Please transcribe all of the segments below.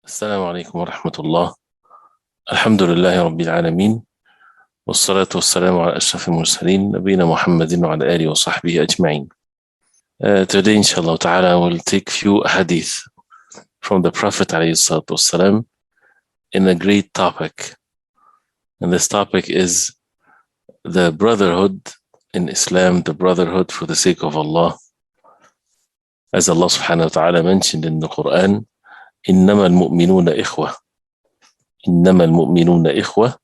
السلام عليكم ورحمة الله. الحمد لله رب العالمين، والصلاة والسلام على أشرف المرسلين نبينا محمد وعلى آله وصحبه أجمعين. Today inshallah ta'ala we'll take few hadith from the Prophet عليه الصلاة والسلام in a great topic, and this topic is the brotherhood in Islam, the brotherhood for the sake of Allah. As Allah subhanahu wa ta'ala mentioned in the Quran, إنما المؤمنون إخوة. إنما المؤمنون إخوة,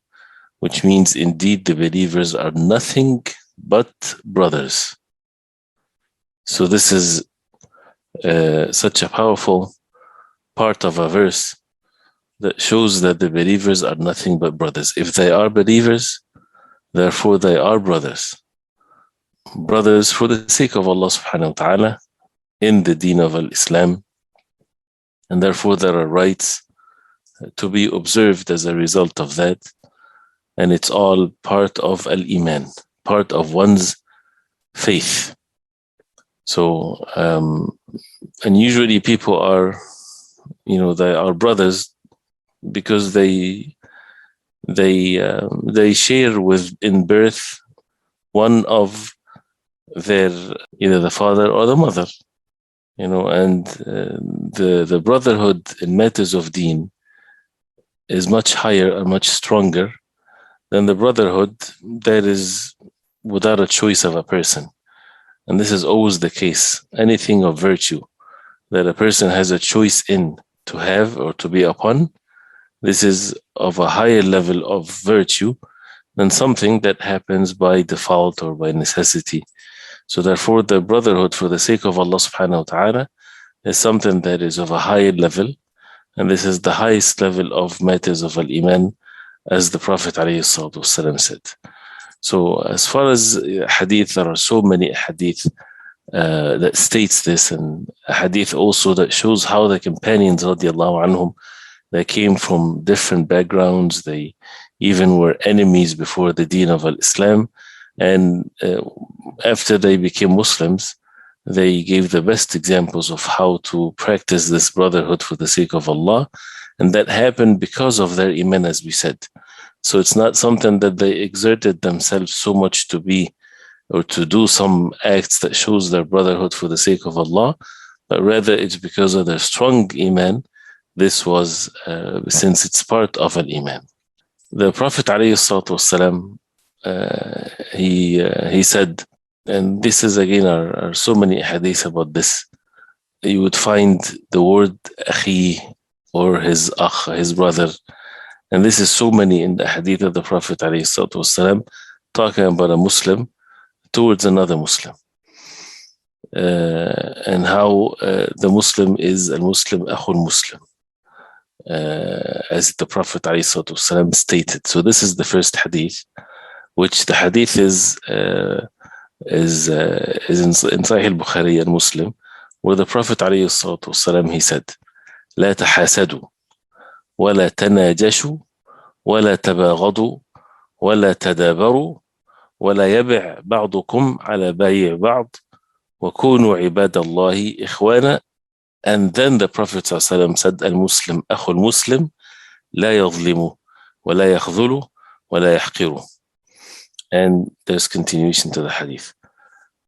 which means indeed the believers are nothing but brothers. So this is such a powerful part of a verse that shows that the believers are nothing but brothers. If they are believers, therefore they are brothers. Brothers for the sake of Allah subhanahu wa ta'ala in the deen of Islam, and therefore there are rights to be observed as a result of that, and it's all part of al-iman, part of one's faith. So and usually people are, they are brothers because they share with in birth one of their, either the father or the mother, and the brotherhood in matters of deen is much higher and much stronger than the brotherhood that is without a choice of a person. And this is always the case. Anything of virtue that a person has a choice in to have or to be upon, this is of a higher level of virtue than something that happens by default or by necessity. So therefore the brotherhood for the sake of Allah subhanahu wa ta'ala is something that is of a higher level, and this is the highest level of matters of al-iman, as the Prophet ﷺ said. So as far as hadith, there are so many hadith that states this, and a hadith also that shows how the companions radiallahu anhum, they came from different backgrounds. They even were enemies before the deen of Islam, and after they became Muslims, they gave the best examples of how to practice this brotherhood for the sake of Allah, and that happened because of their iman, as we said. So it's not something that they exerted themselves so much to be or to do some acts that shows their brotherhood for the sake of Allah, but rather it's because of their strong iman. This was since it's part of an iman. The Prophet ﷺ, he said, and this is again are so many hadith about this. You would find the word akhi or his akh, his brother, and this is so many in the hadith of the Prophet ﷺ talking about a Muslim towards another Muslim, and how the Muslim is al-Muslim akhul Muslim, as the Prophet ﷺ stated. So this is the first hadith, which the hadith is in Sahih al-Bukhari and Muslim, where the Prophet ﷺ, he said, لا تحاسدوا ولا تناجشوا ولا تباغضوا ولا تدابروا ولا يبع بعضكم على بيع بعض وكونوا عباد الله إخوانا. And then the Prophet ﷺ said, المسلم أخو المسلم لا يظلم ولا يخذل ولا يحقر. And there's continuation to the hadith.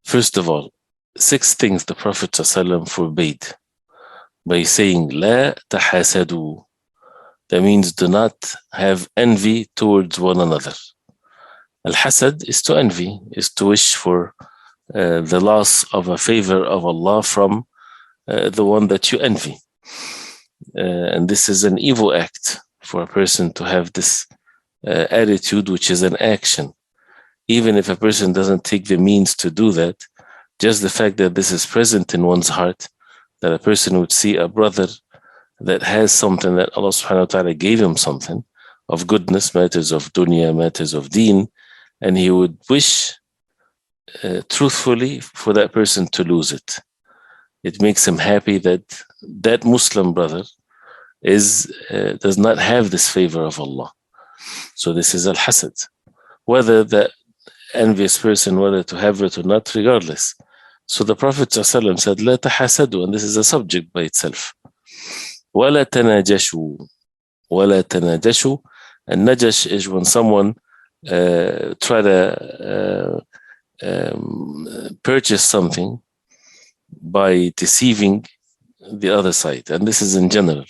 First of all, 6 things the Prophet ﷺ forbade by saying لا تحاسدوا. That means do not have envy towards one another. Al-hasad is to envy, is to wish for the loss of a favor of Allah from the one that you envy. And this is an evil act for a person to have this attitude, which is an action. Even if a person doesn't take the means to do that, just the fact that this is present in one's heart, that a person would see a brother that has something, that Allah subhanahu wa ta'ala gave him something of goodness, matters of dunya, matters of deen, and he would wish truthfully for that person to lose it. It makes him happy that that Muslim brother does not have this favor of Allah. So this is al-hasad. Whether the envious person, whether to have it or not, regardless. So the Prophet ﷺ said, لا تحاسدوا, and this is a subject by itself. ولا تناجشوا. ولا تناجشوا. And najash is when someone try to purchase something by deceiving the other side. And this is in general.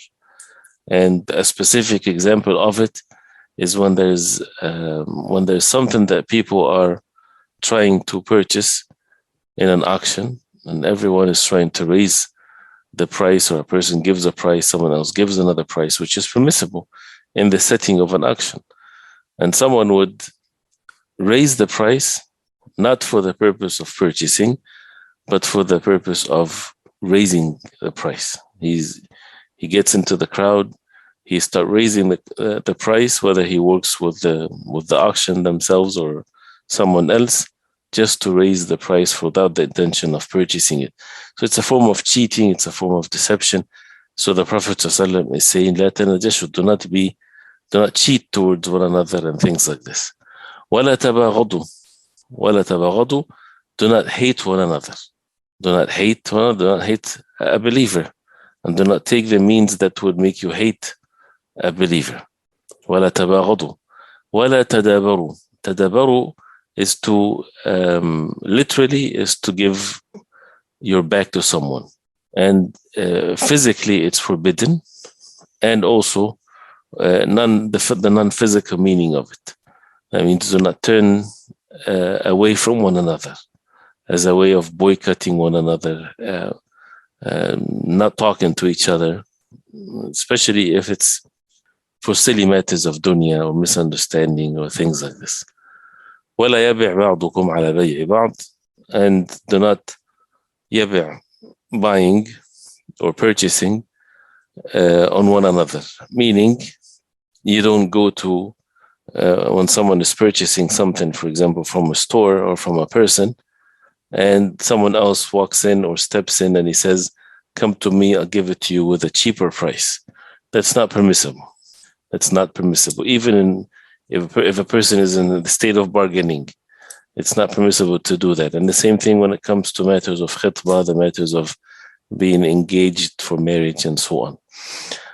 And a specific example of it is when there's something that people are trying to purchase in an auction, and everyone is trying to raise the price, or a person gives a price, someone else gives another price, which is permissible in the setting of an auction. And someone would raise the price not for the purpose of purchasing, but for the purpose of raising the price. He gets into the crowd, he start raising the price, whether he works with the auction themselves or someone else, just to raise the price without the intention of purchasing it. So it's a form of cheating, it's a form of deception. So the Prophet ﷺ is saying, لا تناجشوا, do not cheat towards one another and things like this. ولا تباغضوا. ولا تباغضوا, do not hate one another. Do not hate one another, do not hate a believer. And do not take the means that would make you hate a believer. ولا تباغضوا. ولا تدابروا. تدابروا is to literally is to give your back to someone, and physically it's forbidden, and also the non-physical meaning of it. That means do not turn away from one another as a way of boycotting one another, not talking to each other, especially if it's for silly matters of dunya or misunderstanding or things like this. ولا يبع بعضكم على بيع بعض, and do not يبع, buying or purchasing on one another, meaning you don't go to when someone is purchasing something, for example, from a store or from a person, and someone else walks in or steps in and he says, come to me, I'll give it to you with a cheaper price. That's not permissible. That's not permissible. Even if a person is in the state of bargaining, it's not permissible to do that. And the same thing when it comes to matters of khitbah, the matters of being engaged for marriage and so on.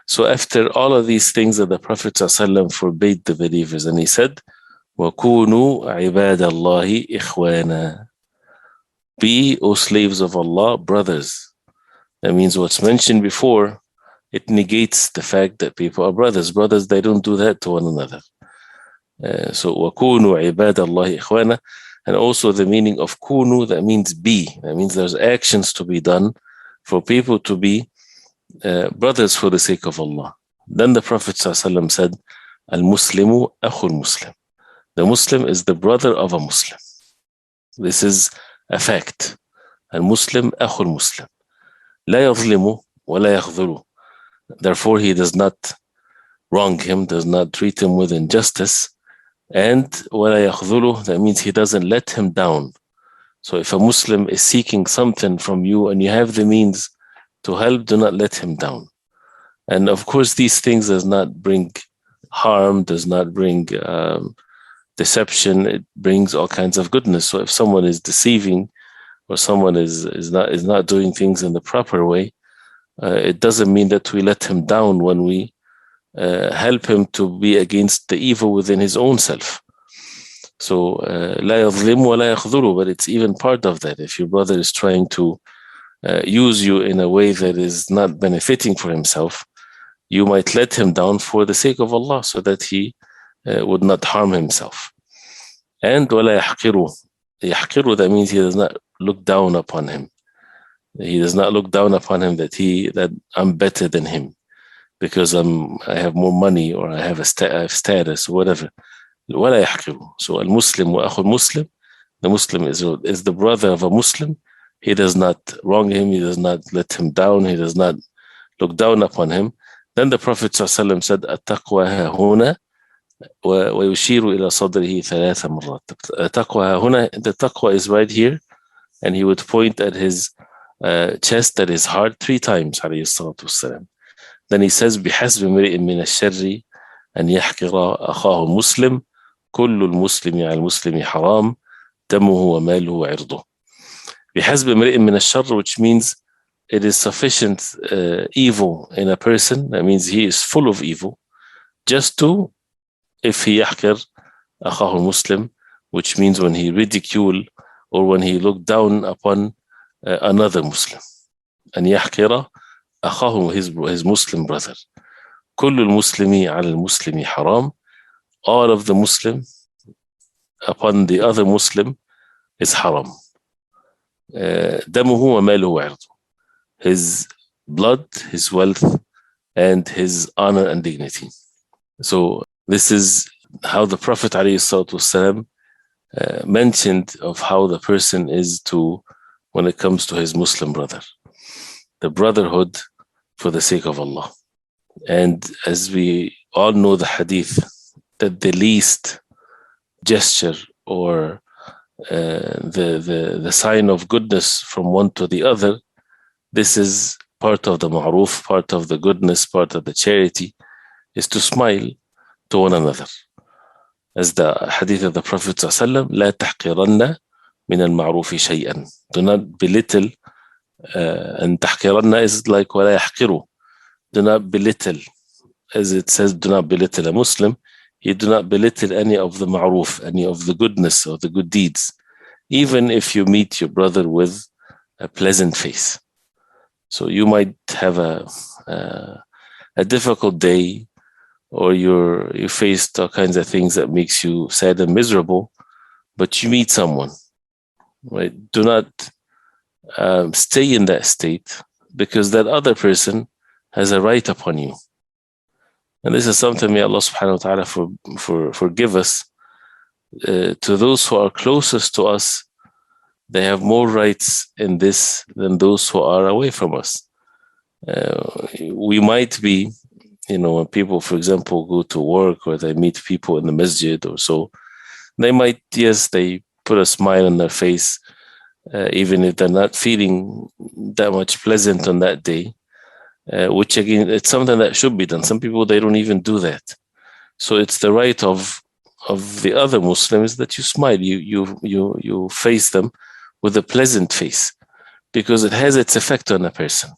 So after all of these things that the Prophet ﷺ forbade the believers, and he said, وَكُونُوا عِبَادَ اللَّهِ إِخْوَانًا. Be, O slaves of Allah, brothers. That means what's mentioned before, it negates the fact that people are brothers. Brothers, they don't do that to one another. So وَكُونُوا عِبَادَ اللَّهِ إِخْوَانًا. And also the meaning of kunu, that means be. That means there's actions to be done for people to be brothers for the sake of Allah. Then the Prophet ﷺ said, Al-Muslimu akhul Muslim. The Muslim is the brother of a Muslim. This is a fact. Al-Muslim akhul Muslim. لا يظلم ولا يخذله. Therefore, he does not wrong him, does not treat him with injustice. And ولا يخذله, that means he doesn't let him down. So if a Muslim is seeking something from you and you have the means to help, do not let him down. And of course, these things does not bring harm, does not bring deception. It brings all kinds of goodness. So if someone is deceiving or someone is not doing things in the proper way, it doesn't mean that we let him down when we help him to be against the evil within his own self. So لا يظلم ولا يخذله, but it's even part of that. If your brother is trying to use you in a way that is not benefiting for himself, you might let him down for the sake of Allah, so that he would not harm himself. And ولا يحقره. يحقره, that means he does not look down upon him. He does not look down upon him that I'm better than him because I have more money or I have status or whatever. ولا يحقره. So al-Muslim wa akhul Muslim, the Muslim is the brother of a Muslim. He does not wrong him, he does not let him down, he does not look down upon him. Then the Prophet ﷺ said, التقوى ها هنا ويشير إلى صدره 3 مرات. التقوى ها هنا, the taqwa is right here, and he would point at his chest, at his heart 3 times, عليه الصلاة والسلام. Then he says, بحسب امرئ من الشر أن يحقر أخاه المسلم كل المسلم على المسلم حرام دمه وماله وعرضه. بحسب امرئ من الشر, which means it is sufficient evil in a person, that means he is full of evil, just to, if he يحقر أخاه المسلم, which means when he ridicule or when he look down upon another Muslim. أن يحقر أخاه, his Muslim brother. كل المسلم على المسلم حرام. All of the Muslim upon the other Muslim is haram. دمه وماله وعرضه. His blood, his wealth, and his honor and dignity. So this is how the Prophet ﷺ mentioned of how the person is to, when it comes to his Muslim brother. The brotherhood for the sake of Allah. And as we all know the hadith, that the least gesture or the sign of goodness from one to the other, this is part of the ma'ruf, part of the goodness, part of the charity, is to smile to one another. As the hadith of the Prophet ﷺ, لا تحقرن من المعروف شيئا. Do not belittle, and تحقرن is like ولا يحقروا. Do not belittle, as it says, do not belittle a Muslim. You do not belittle any of the ma'ruf, any of the goodness or the good deeds, even if you meet your brother with a pleasant face. So you might have a difficult day, or you faced all kinds of things that makes you sad and miserable, but you meet someone, right? Do not stay in that state, because that other person has a right upon you. And this is something, may Allah subhanahu wa ta'ala forgive us. To those who are closest to us, they have more rights in this than those who are away from us. We might be, when people, for example, go to work or they meet people in the masjid or so, they might, yes, they put a smile on their face, even if they're not feeling that much pleasant on that day, which again, it's something that should be done. Some people, they don't even do that. So it's the right of the other Muslims that you smile, you face them with a pleasant face, because it has its effect on a person,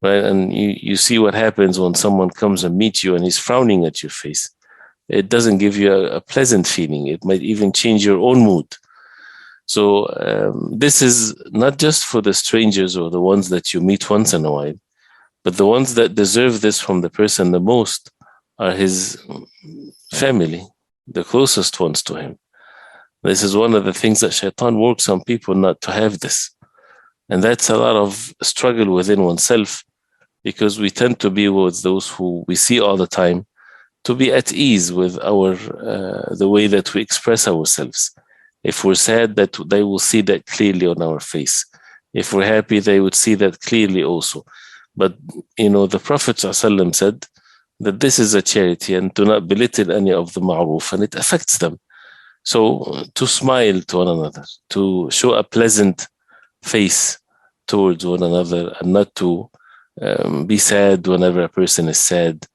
right? And you see what happens when someone comes and meets you and he's frowning at your face. It doesn't give you a pleasant feeling. It might even change your own mood. So this is not just for the strangers or the ones that you meet once in a while, but the ones that deserve this from the person the most are his family, the closest ones to him. This is one of the things that shaitan works on people not to have this. And that's a lot of struggle within oneself, because we tend to be with those who we see all the time, to be at ease with the way that we express ourselves. If we're sad, that they will see that clearly on our face. If we're happy, they would see that clearly also. But, the Prophet ﷺ said that this is a charity, and do not belittle any of the ma'ruf, and it affects them. So to smile to one another, to show a pleasant face towards one another, and not to be sad whenever a person is sad,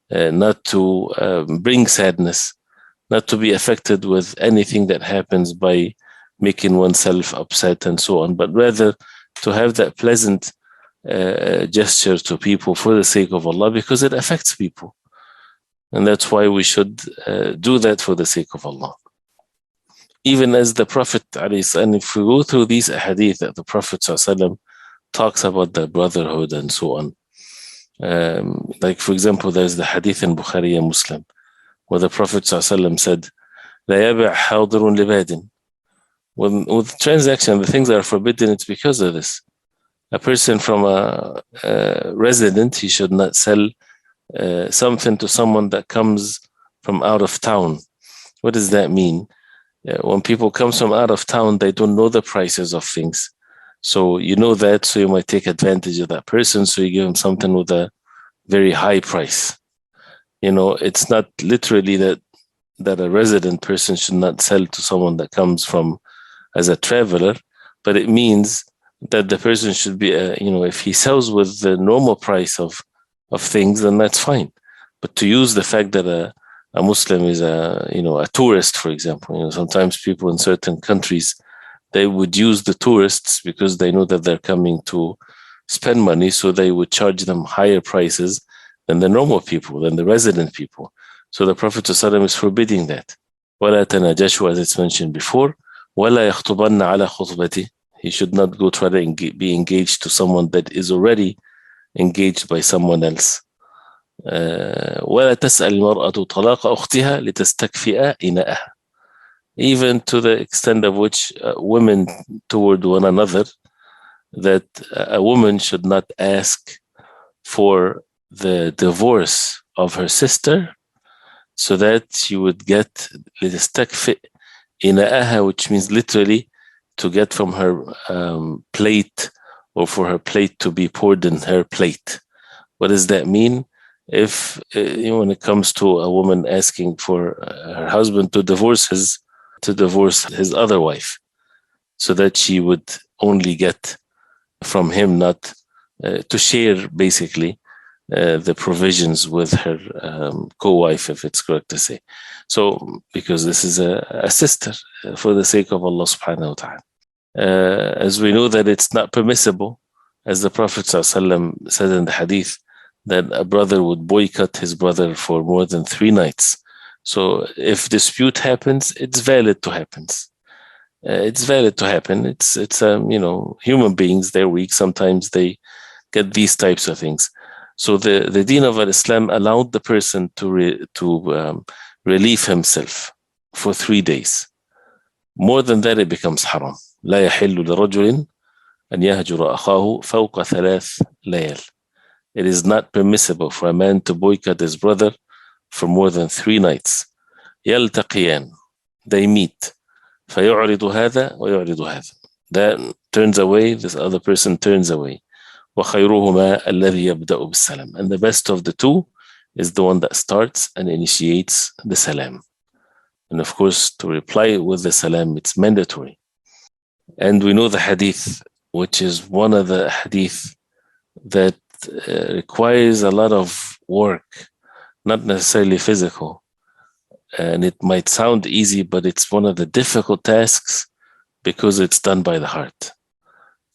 not to bring sadness, not to be affected with anything that happens by making oneself upset and so on, but rather to have that pleasant gesture to people for the sake of Allah, because it affects people. And that's why we should do that for the sake of Allah. Even as the Prophet, and if we go through these hadith that the Prophet ﷺ talks about the brotherhood and so on, like for example, there's the hadith in Bukhari and Muslim, where the Prophet ﷺ said, لا يبع حاضر لباد. With transaction, the things that are forbidden, it's because of this. A person from a resident, he should not sell something to someone that comes from out of town. What does that mean? When people come from out of town, they don't know the prices of things. So you know that, so you might take advantage of that person, so you give him something with a very high price. It's not literally that a resident person should not sell to someone that comes from as a traveler, but it means that the person should be, if he sells with the normal price of things, then that's fine. But to use the fact that a Muslim is a tourist, for example, sometimes people in certain countries, they would use the tourists because they know that they're coming to spend money, so they would charge them higher prices than the normal people, than the resident people. So the Prophet ﷺ is forbidding that. وَلَا تَنَاجَشُوا, as it's mentioned before. وَلَا يَخْطُبَنَّ عَلَى خُطْبَتِهِ. He should not go try to be engaged to someone that is already engaged by someone else. وَلَا تَسْأَلِ الْمَرْأَةُ طَلَاقَ أُخْتِهَا لِتَسْتَكْفِئَ إِنَاءَهَا. Even to the extent of which women toward one another, that a woman should not ask for the divorce of her sister so that she would get لِتَسْتَكْفِئ إِنَاءَهَا, which means literally to get from her plate, or for her plate to be poured in her plate. What does that mean? If when it comes to a woman asking for her husband to divorce his other wife, so that she would only get from him, not to share basically the provisions with her co-wife, if it's correct to say. So, because this is a sister, for the sake of Allah subhanahu wa ta'ala. As we know that it's not permissible, as the Prophet ﷺ said in the hadith, that a brother would boycott his brother for more than 3 nights. So if dispute happens, it's valid to happen. It's valid to happen. It's human beings, they're weak. Sometimes they get these types of things. So the Deen of Islam allowed the person to relieve himself for 3 days. More than that, it becomes haram. لا يحل لرجل أن يهجر أخاه فوق 3 ليال. It is not permissible for a man to boycott his brother for more than 3 nights. يلتقيان, they meet. فيعرض هذا ويعرض هذا. That turns away, this other person turns away. وخيرهما الذي يبدأ بالسلام. And the best of the two is the one that starts and initiates the salam. And of course, to reply with the salam, it's mandatory. And we know the hadith, which is one of the hadith that requires a lot of work, not necessarily physical. And it might sound easy, but it's one of the difficult tasks because it's done by the heart.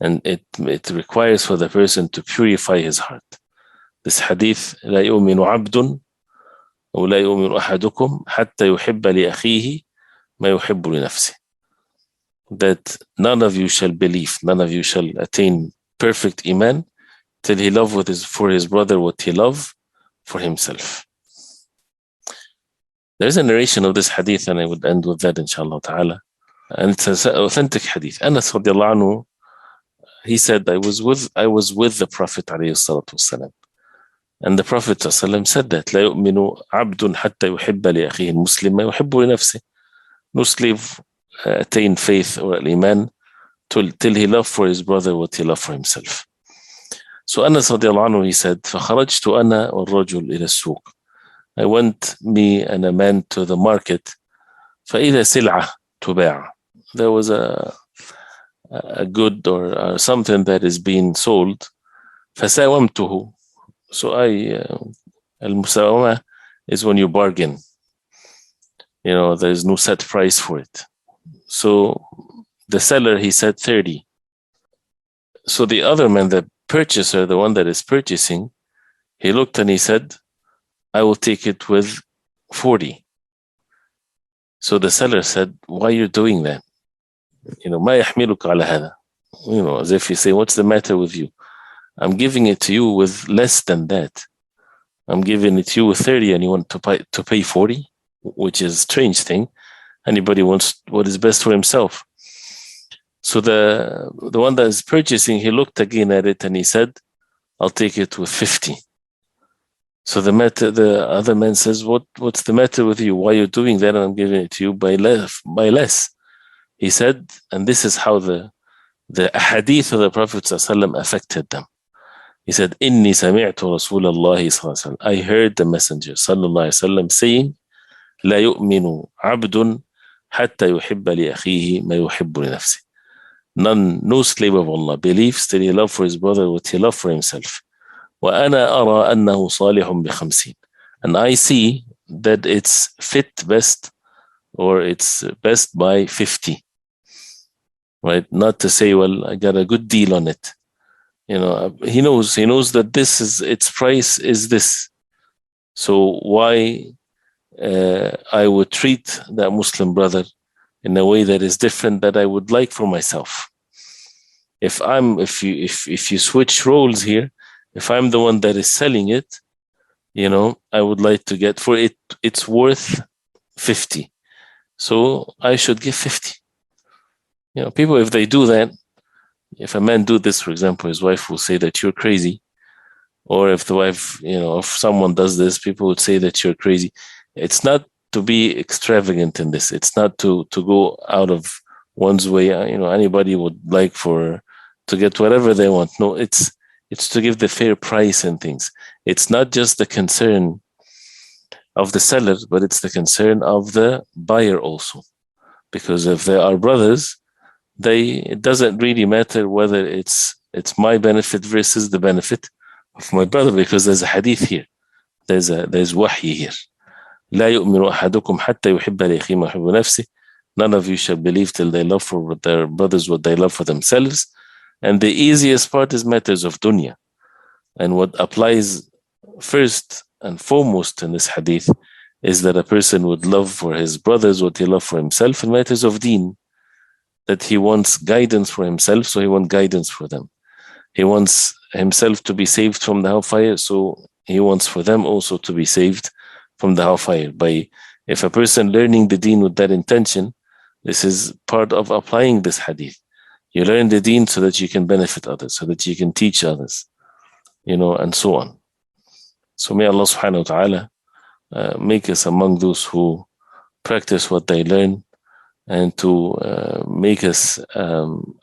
And it requires for the person to purify his heart. This hadith, لا يؤمن عبد أو لا يؤمن أحدكم حتى يحب لأخيه ما يحب لنفسه. That none of you shall believe, none of you shall attain perfect iman till he love for his brother what he love for himself. There's a narration of this hadith, and I would end with that, inshallah ta'ala. And it's an authentic hadith. Anas radiallahu anhu, he said, I was with the Prophet alayhi salatu wasalam. And the Prophet ﷺ said that لا يؤمن عبد حتى يحب لأخيه المسلم ما يحب لنفسه. No slave attain faith or iman till he love for his brother what he love for himself. So Anas radiallahu anhu, he said, فخرجت أنا والرجل إلى السوق. I went, me and a man, to the market. فإذا سلعة تباع. There was a good or something that is being sold. فساومته. So al-musawama is when you bargain. There is no set price for it. So the seller, he said 30. So the other man, the purchaser, the one that is purchasing, he looked and he said, I will take it with 40. So the seller said, why are you doing that? ما يحملك على هذا? As if you say, what's the matter with you? I'm giving it to you with less than that. I'm giving it to you with 30 and you want to pay 40, which is a strange thing. Anybody wants what is best for himself. So the one that is purchasing, he looked again at it and he said, I'll take it with 50. So the other man says, what's the matter with you? Why are you doing that? And I'm giving it to you by less. He said, and this is how the hadith of the Prophet ﷺ affected them. He said, إِنِّي سَمِعْتُ رَسُولَ اللَّهِ صَلَّى اللَّهِ عَلَيْهِ وسلم. I heard the Messenger sallallahu alaihi wasallam saying, لا يؤمن عبد حتى يحب لأخيه ما يحب لنفسه. No slave of Allah believes till he love for his brother what he love for himself. وأنا أرى أنه صالح ب50. And I see that it's fit best, or it's best by 50. Right? Not to say, well, I got a good deal on it. He knows that its price is this. So why I would treat that Muslim brother in a way that is different that I would like for myself? If you switch roles here, if I'm the one that is selling it, I would like to get for it, it's worth 50. So I should give 50. People, if they do that, if a man do this, for example, his wife will say that you're crazy. Or if the wife, if someone does this, people would say that you're crazy. It's not to be extravagant in this. It's not to go out of one's way. Anybody would like to get whatever they want. No, it's to give the fair price and things. It's not just the concern of the seller, but it's the concern of the buyer also. Because if they are brothers, it doesn't really matter whether it's my benefit versus the benefit of my brother, because there's a hadith here. There's wahy here. لا يؤمن أحدكم حتى يحب لأخيه ما يحب نفسه. None of you shall believe till they love for their brothers what they love for themselves. And the easiest part is matters of dunya. And what applies first and foremost in this hadith is that a person would love for his brothers what he loves for himself in matters of deen. That he wants guidance for himself, so he wants guidance for them. He wants himself to be saved from the hellfire, so he wants for them also to be saved from the hellfire. If a person learning the deen with that intention, this is part of applying this hadith. You learn the deen so that you can benefit others, so that you can teach others, and so on. So may Allah subhanahu wa ta'ala make us among those who practice what they learn, and to make us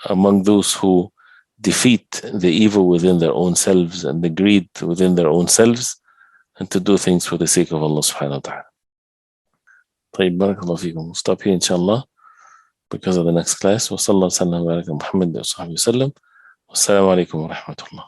among those who defeat the evil within their own selves and the greed within their own selves, and to do things for the sake of Allah subhanahu wa ta'ala. طيب, barakallahu feekum. We'll stop here inshallah because of the next class. Wa sallallahu sallam wa baraka Muhammad wa sahbihi wa sallam. Wassalamu alaikum wa rahmatullah.